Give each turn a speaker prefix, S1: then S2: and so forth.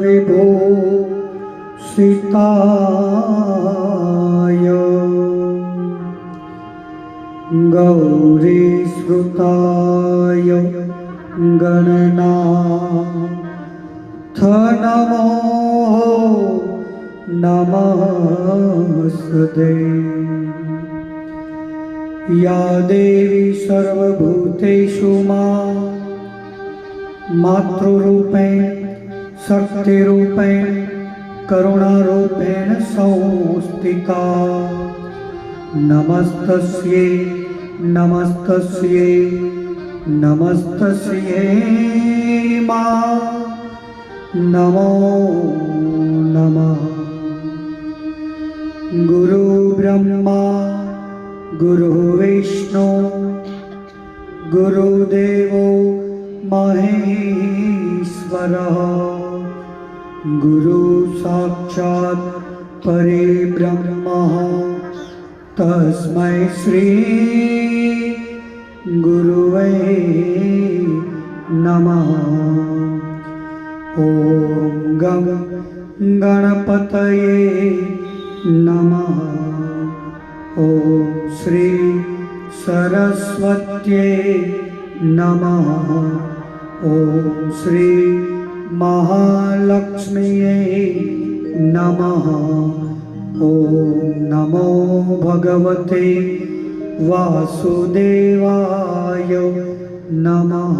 S1: विभो सीताय गौरीश्रुताय गणनाथ नमो नमस्ते। या देवी सर्वभूतेषु मातृरूपेण शक्तिरूपेण करुणारूपेण संस्थिता। नमस्तस्यै नमस्तस्यै नमस्तस्यै मां नमो नमः। गुरु ब्रह्मा गुरु विष्णु गुरुदेवो महेश्वरः। गुरु साक्षात् परब्रह्मः तस्मै श्री गुरुवे नमः। ॐ गं गणपतये नमः। ॐ श्री सरस्वत्यै नमः। ॐ श्री महालक्ष्म्यै नमः। ॐ नमो भगवते वासुदेवाय नमः।